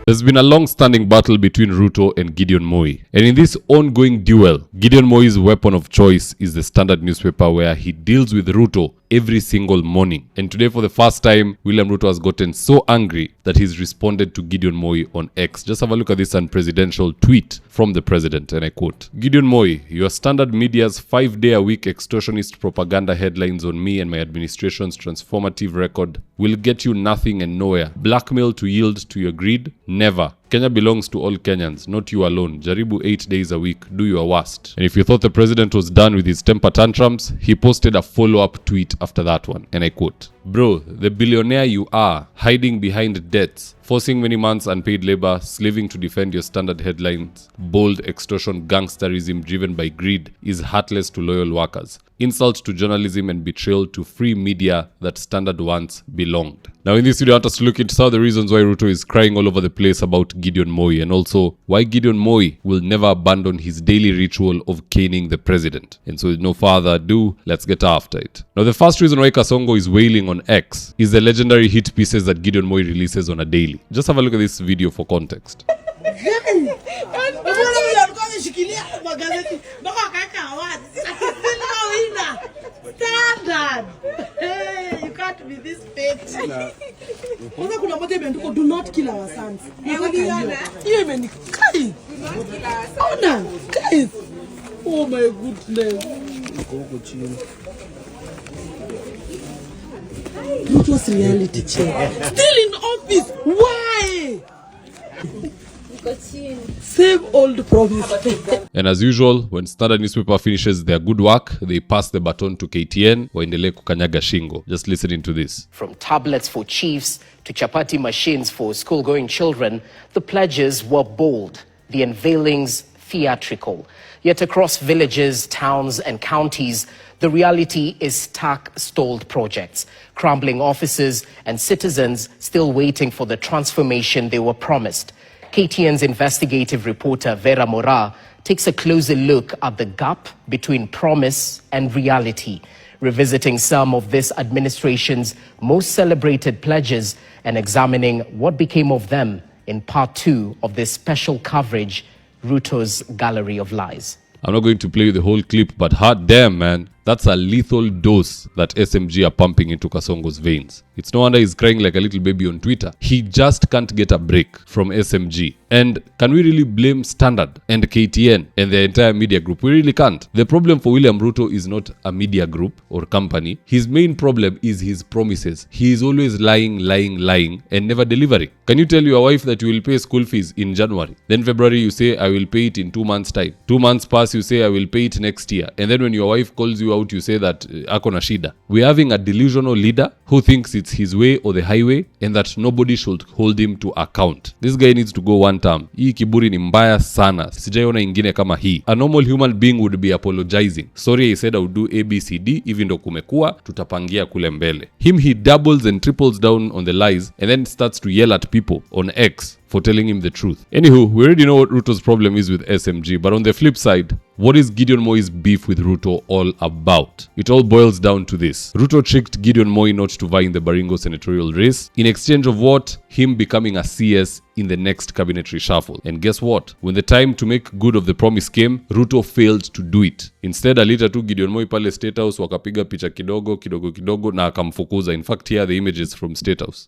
There's been a long-standing battle between Ruto and Gideon Moi. And in this ongoing duel, Gideon Moi's weapon of choice is the Standard newspaper, where he deals with Ruto every single morning. And today, for the first time, William Ruto has gotten so angry that he's responded to Gideon Moi on X. Just have a look at this unpresidential tweet from the president, and I quote, "Gideon Moi, your Standard media's 5-day-a-week extortionist propaganda headlines on me and my administration's transformative record will get you nothing and nowhere. Blackmail to yield to your greed? Never. Kenya belongs to all Kenyans, not you alone. Jaribu 8 days a week. Do your worst." And if you thought the president was done with his temper tantrums, he posted a follow-up tweet after that one, and I quote, "Bro, the billionaire you are, hiding behind debts, forcing many months unpaid labor, slaving to defend your Standard headlines, bold extortion gangsterism driven by greed, is heartless to loyal workers. Insult to journalism and betrayal to free media that Standard once belonged." Now in this video, I want us to look into some of the reasons why Ruto is crying all over the place about Gideon Moi, and also why Gideon Moi will never abandon his daily ritual of caning the president. And so with no further ado, let's get after it. Now the first reason why Kasongo is wailing on X is the legendary hit pieces that Gideon Moi releases on a daily. Just have a look at this video for context. Standard. Hey, you can't be this petty. Do not kill our sons. Oh my goodness. It was reality check. Still in office. Why? Same old promise. And as usual, when Standard newspaper finishes their good work, they pass the baton to KTN, waendelee kukanyaga shingo. Just listen into this. From tablets for chiefs to chapati machines for school-going children, the pledges were bold, the unveilings theatrical. Yet across villages, towns and counties, the reality is stark stalled projects, crumbling offices and citizens still waiting for the transformation they were promised. KTN's investigative reporter Vera Mora takes a closer look at the gap between promise and reality, revisiting some of this administration's most celebrated pledges and examining what became of them in part 2 of this special coverage, Ruto's Gallery of Lies. I'm not going to play you the whole clip, but hot damn, man. That's a lethal dose that SMG are pumping into Kasongo's veins. It's no wonder he's crying like a little baby on Twitter. He just can't get a break from SMG. And can we really blame Standard and KTN and the entire media group? We really can't. The problem for William Ruto is not a media group or company. His main problem is his promises. He is always lying and never delivering. Can you tell your wife that you will pay school fees in January? Then February you say, I will pay it in 2 months' time. 2 months pass, you say, I will pay it next year. And then when your wife calls you out, you say that ako na shida. We're having a delusional leader who thinks it's his way or the highway and that nobody should hold him to account. This guy needs to go one term. Hii kiburi ni mbaya sana. Sijaiona ingine kama hii. A normal human being would be apologizing. Sorry, I said I would do ABCD, even though kumekua, tutapangia kule mbele. Him, he doubles and triples down on the lies and then starts to yell at people on X for telling him the truth. Anywho, we already know what Ruto's problem is with SMG, but on the flip side, what is Gideon Moi's beef with Ruto all about? It all boils down to this. Ruto tricked Gideon Moi not to vie in the Baringo senatorial race in exchange of what? Him becoming a CS in the next cabinet reshuffle. And guess what? When the time to make good of the promise came, Ruto failed to do it. Instead, alita tu Gideon Moi pale State House, wakapiga picha kidogo na akamfukuza. In fact, here are the images from State House.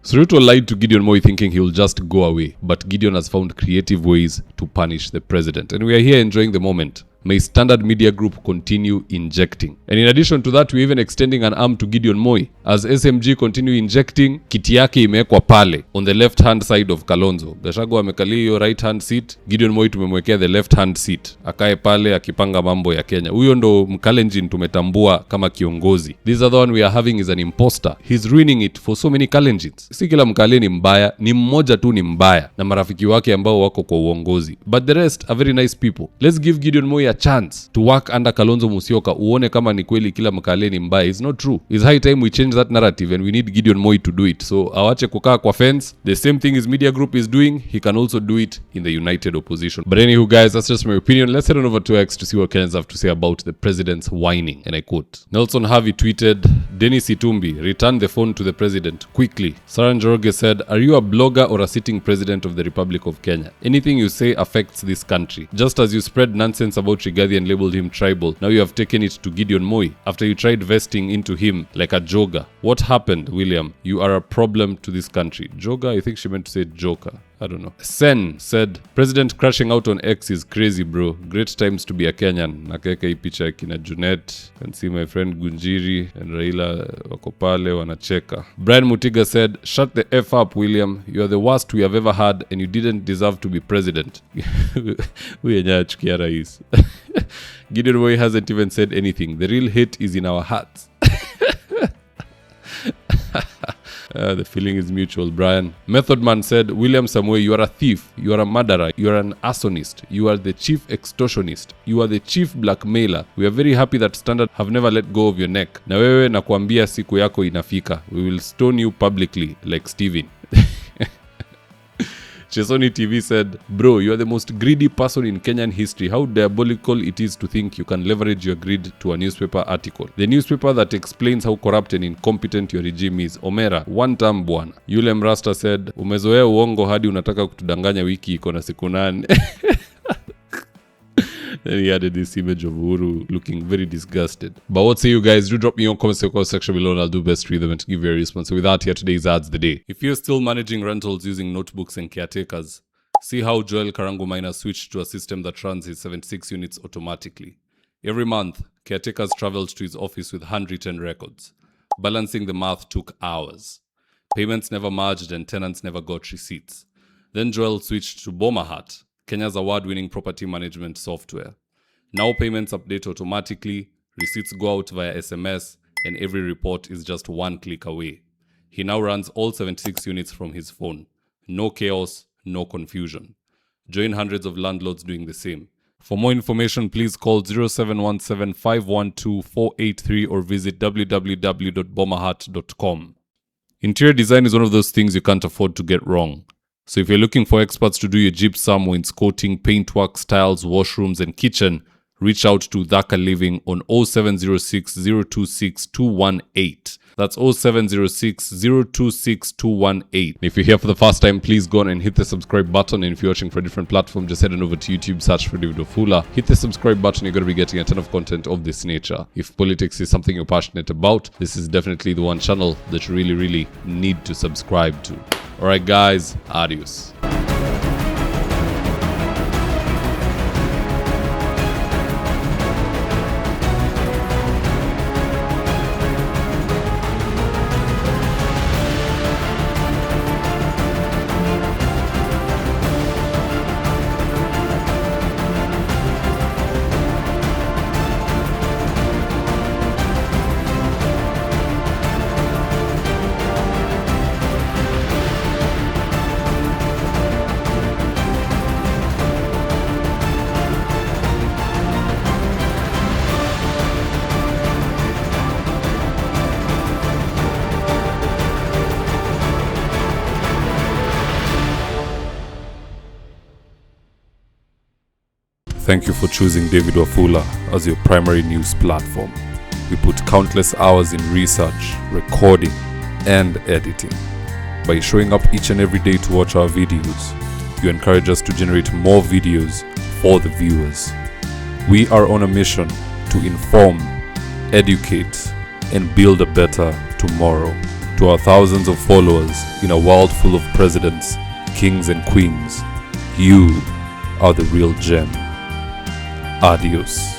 So Ruto lied to Gideon Moi thinking he will just go away, but Gideon has found creative ways to punish the president. And we are here enjoying the moment. may Standard Media Group continue injecting. And in addition to that, we're even extending an arm to Gideon Moi. As SMG continue injecting, kiti yake imewekwa pale on the left hand side of Kalonzo. Gachagua amekalia hiyo right hand seat, Gideon Moi tumemwekea the left hand seat. Akae pale akipanga mambo ya Kenya. Huyo ndo Mkalenjin tumetambua kama kiongozi. This other one we are having is an imposter. He's ruining it for so many Kalenjins. Si kila Mkale ni mbaya, ni mmoja tu ni mbaya na marafiki wake ambao wako kwa uongozi. But the rest are very nice people. Let's give Gideon Moi a chance to work under Kalonzo Musyoka. Uone kama ni kweli kila Mkale ni mbaya. It's not true. It's high time we change that narrative and we need Gideon Moi to do it. So awache kukaa kwa fence. The same thing his media group is doing, he can also do it in the united opposition. But anywho guys, that's just my opinion. Let's head on over to X to see what Kenyans have to say about the president's whining. And I quote, Nelson Harvey tweeted, Dennis Itumbi, return the phone to the president quickly. Sarah Njoroge said, are you a blogger or a sitting president of the Republic of Kenya? Anything you say affects this country. Just as you spread nonsense about Rigathi and labeled him tribal, now you have taken it to Gideon Moi after you tried vesting into him like a joga. What happened, William? You are a problem to this country. Joga? I think she meant to say joker. I don't know. Sen said, President crashing out on X is crazy, bro. Great times to be a Kenyan. Nakeka hii picha kina Junet. Can see my friend Gunjiri and Raila wako pale wanacheka. Brian Mutiga said, shut the F up, William. You are the worst we have ever had and you didn't deserve to be president. Huyu yenye achukia rais. Gideon Moi hasn't even said anything. The real hate is in our hearts. The feeling is mutual, Brian. Method Man said, William Samuel, you are a thief, you are a murderer, you are an arsonist, you are the chief extortionist, you are the chief blackmailer. We are very happy that Standard have never let go of your neck. Na wewe nakuambia siku yako inafika. We will stone you publicly like Steven. Chesoni TV said, bro, you are the most greedy person in Kenyan history. How diabolical it is to think you can leverage your greed to a newspaper article. The newspaper that explains how corrupt and incompetent your regime is. Omera, one term bwana. Yule Mrasta said, umezoea uongo hadi unataka kutudanganya wiki iko na siku 8. Then he added this image of Uhuru looking very disgusted. But what say you guys? Do drop me your comments in the comment section below and I'll do best to read them and to give you a response. So with that, here today's ads the day. If you're still managing rentals using notebooks and caretakers, see how Joel Karangu Miner switched to a system that runs his 76 units automatically. Every month, caretakers traveled to his office with handwritten records. Balancing the math took hours. Payments never merged and tenants never got receipts. Then Joel switched to Bomahat, Kenya's award-winning property management software. Now payments update automatically, receipts go out via SMS, and every report is just one click away. He now runs all 76 units from his phone. No chaos, no confusion. Join hundreds of landlords doing the same. For more information, please call 0717 512 483 or visit www.bomahat.com. Interior design is one of those things you can't afford to get wrong. So if you're looking for experts to do your gypsum, wainscoting, paintwork, tiles, washrooms, and kitchen, reach out to Dhaka Living on 0706 026 218. That's 0706 026 218. If you're here for the first time, please go on and hit the subscribe button. And if you're watching for a different platform, just head on over to YouTube, search for David Wafula. Hit the subscribe button, you're going to be getting a ton of content of this nature. If politics is something you're passionate about, this is definitely the one channel that you really need to subscribe to. Alright guys, adios. Thank you for choosing David Wafula as your primary news platform. We put countless hours in research, recording, and editing. By showing up each and every day to watch our videos, you encourage us to generate more videos for the viewers. We are on a mission to inform, educate, and build a better tomorrow. To our thousands of followers in a world full of presidents, kings, and queens, you are the real gem. Adios.